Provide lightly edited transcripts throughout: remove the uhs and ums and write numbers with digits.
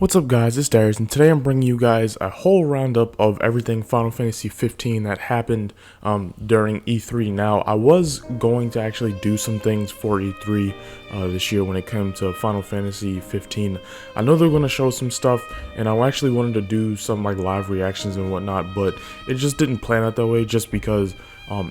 What's up guys, it's Darius, and today I'm bringing you guys a whole roundup of everything Final Fantasy 15 that happened during E3. Now, I was going to actually do some things for E3 this year when it came to Final Fantasy 15. I know they're going to show some stuff, and I actually wanted to do some like live reactions and whatnot, but it just didn't plan out that way just because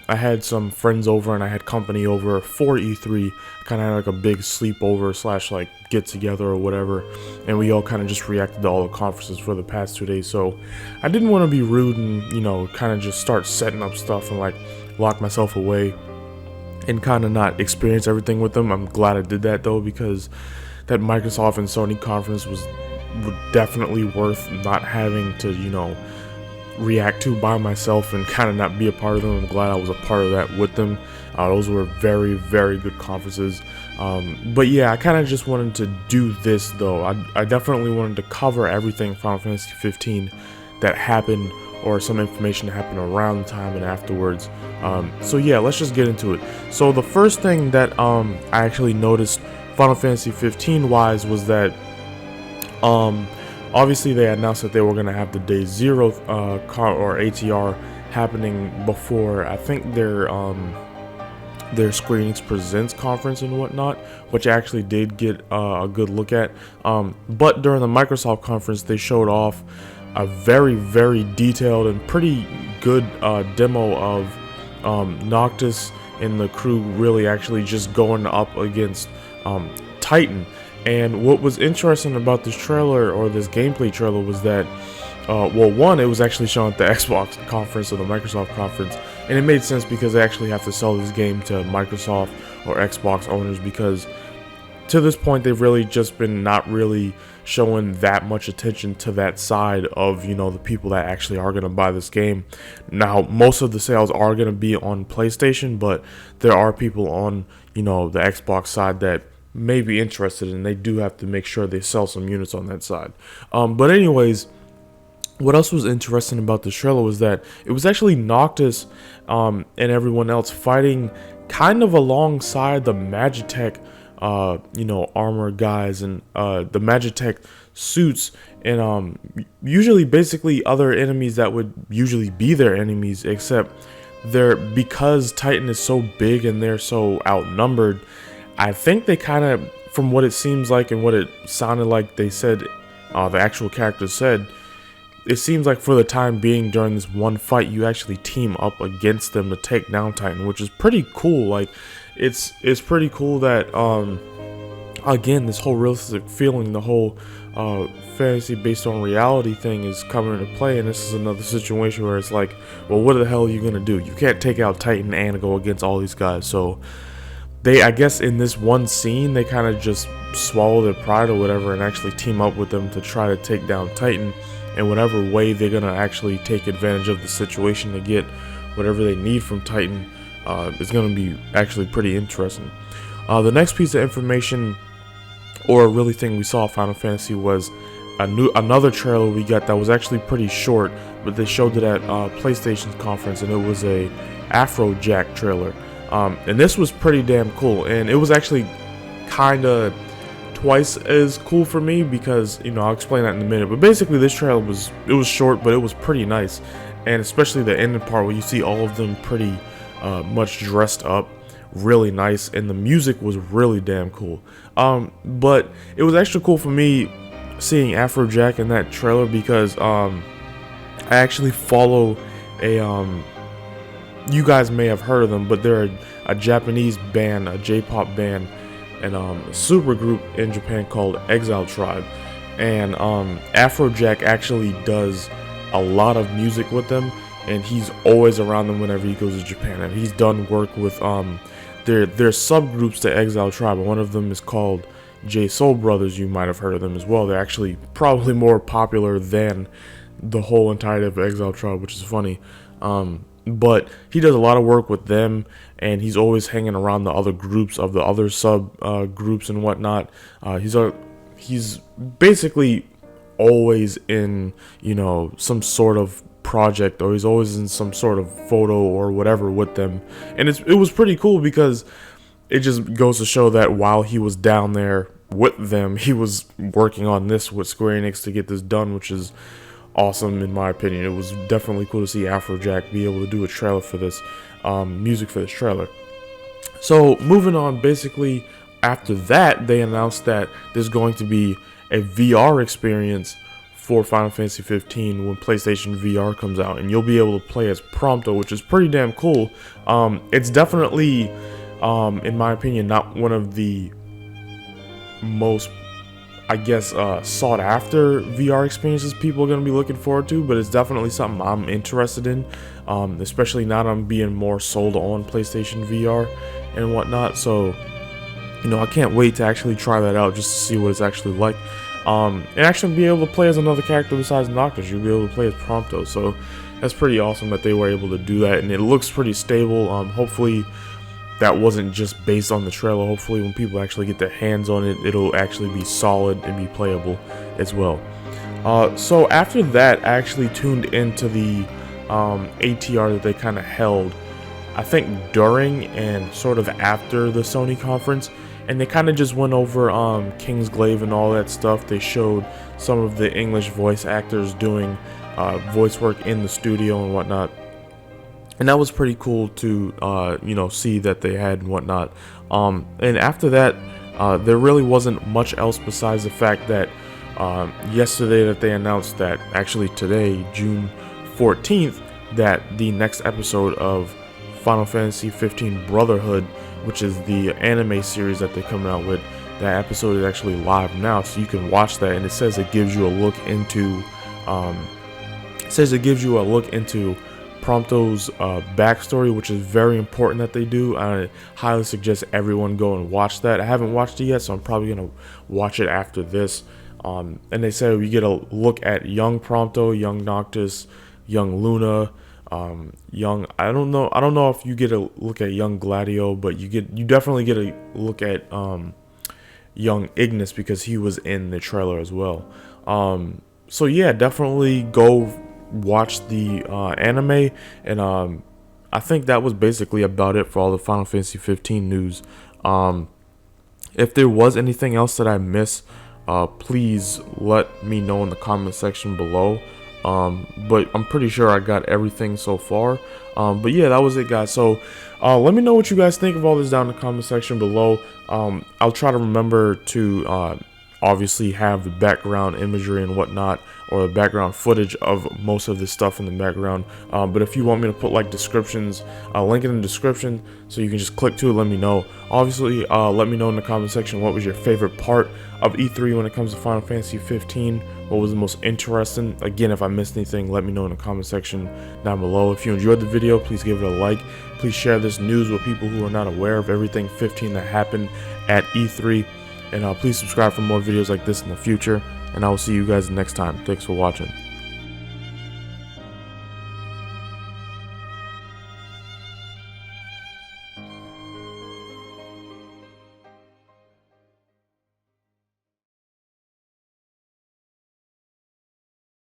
I had some friends over and I had company over for E3. Kind of had like a big sleepover slash like get together or whatever, and we all kind of just reacted to all the conferences for the past 2 days. So I didn't want to be rude and kind of just start setting up stuff and like lock myself away and kind of not experience everything with them. I'm glad I did that though, because that Microsoft and Sony conference was definitely worth not having to react to by myself and kind of not be a part of them. I'm glad I was a part of that with them. Those were very, very good conferences. But yeah, I kind of just wanted to do this though. I definitely wanted to cover everything Final Fantasy 15 that happened, or some information that happened around the time and afterwards. So yeah, let's just get into it. So the first thing that I actually noticed Final Fantasy 15 wise was that obviously they announced that they were going to have the Day Zero or ATR happening before, I think, their Square Enix Presents conference and whatnot, which I actually did get a good look at. But during the Microsoft conference, they showed off a very, very detailed and pretty good demo of Noctis and the crew really actually just going up against Titan. And what was interesting about this trailer, or this gameplay trailer, was that well, one, it was actually shown at the Xbox conference or the Microsoft conference, and it made sense because they actually have to sell this game to Microsoft or Xbox owners, because to this point they've really just been not really showing that much attention to that side of the people that actually are going to buy this game. Now, most of the sales are going to be on PlayStation, but there are people on the Xbox side that may be interested, and they do have to make sure they sell some units on that side. But anyways, what else was interesting about the trailer was that it was actually Noctis and everyone else fighting kind of alongside the Magitech armor guys and the Magitech suits, and usually basically other enemies that would usually be their enemies, except because Titan is so big and they're so outnumbered. I think they kind of, from what it seems like and what it sounded like they said, the actual characters said, it seems like for the time being during this one fight, you actually team up against them to take down Titan, which is pretty cool. Like, it's pretty cool that, again, this whole realistic feeling, the whole fantasy based on reality thing is coming into play, and this is another situation where it's like, well, what the hell are you going to do? You can't take out Titan and go against all these guys, so I guess in this one scene, they kind of just swallow their pride or whatever and actually team up with them to try to take down Titan. In whatever way they're going to actually take advantage of the situation to get whatever they need from Titan is going to be actually pretty interesting. The next piece of information, or really thing we saw at Final Fantasy, was another trailer we got that was actually pretty short, but they showed it at PlayStation's conference, and it was a Afrojack trailer. And this was pretty damn cool, and it was actually kind of twice as cool for me because I'll explain that in a minute. But basically, this trailer was short, but it was pretty nice, and especially the ending part where you see all of them pretty much dressed up, really nice, and the music was really damn cool. But it was actually cool for me seeing Afrojack in that trailer because I actually follow a you guys may have heard of them, but they're a Japanese band, a J-pop band, and a super group in Japan called Exile Tribe. And Afrojack actually does a lot of music with them, and he's always around them whenever he goes to Japan. And he's done work with their subgroups to Exile Tribe, and one of them is called J Soul Brothers. You might have heard of them as well. They're actually probably more popular than the whole entirety of Exile Tribe, which is funny. But he does a lot of work with them, and he's always hanging around the other groups of the other sub groups and whatnot. He's basically always in some sort of project, or he's always in some sort of photo or whatever with them, and it was pretty cool because it just goes to show that while he was down there with them. He was working on this with Square Enix to get this done, which is awesome in my opinion. It was definitely cool to see Afrojack be able to do a trailer for this, music for this trailer. So moving on, basically after that, they announced that there's going to be a VR experience for Final Fantasy 15 when PlayStation VR comes out, and you'll be able to play as Prompto, which is pretty damn cool. It's definitely, in my opinion, not one of the most, I guess, sought after VR experiences people are going to be looking forward to, but it's definitely something I'm interested in, especially now that I'm being more sold on PlayStation VR and whatnot. So, you know, I can't wait to actually try that out just to see what it's actually like. And actually be able to play as another character besides Noctis. You'll be able to play as Prompto, so that's pretty awesome that they were able to do that, and it looks pretty stable. Hopefully that wasn't just based on the trailer. Hopefully when people actually get their hands on it, it'll actually be solid and be playable as well. So after that, I actually tuned into the ATR that they kind of held, I think during and sort of after the Sony conference, and they kind of just went over Kingsglaive and all that stuff. They showed some of the English voice actors doing voice work in the studio and whatnot, and that was pretty cool to you know, see that they had and whatnot. And after that, there really wasn't much else besides the fact that yesterday that they announced that, actually today, June 14th, that the next episode of Final Fantasy 15 Brotherhood, which is the anime series that they're coming out with, that episode is actually live now, so you can watch that. And it says it gives you a look into Prompto's backstory, which is very important that they do. I highly suggest everyone go and watch that. I haven't watched it yet, so I'm probably gonna watch it after this. And they say we get a look at young Prompto, young Noctis, young Luna, young, I don't know if you get a look at young Gladio, but you definitely get a look at young Ignis, because he was in the trailer as well. So yeah, definitely go watch the anime, and I think that was basically about it for all the Final Fantasy 15 news. If there was anything else that I missed, please let me know in the comment section below. But I'm pretty sure I got everything so far. But yeah, that was it, guys. So let me know what you guys think of all this down in the comment section below. I'll try to remember to obviously have the background imagery and whatnot, or the background footage of most of this stuff in the background. But if you want me to put like descriptions, I'll link it in the description so you can just click to it. Let me know. Obviously, let me know in the comment section what was your favorite part of E3 when it comes to Final Fantasy 15. What was the most interesting? Again, if I missed anything, let me know in the comment section down below. If you enjoyed the video, please give it a like. Please share this news with people who are not aware of everything 15 that happened at E3. And please subscribe for more videos like this in the future. And I will see you guys next time. Thanks for watching.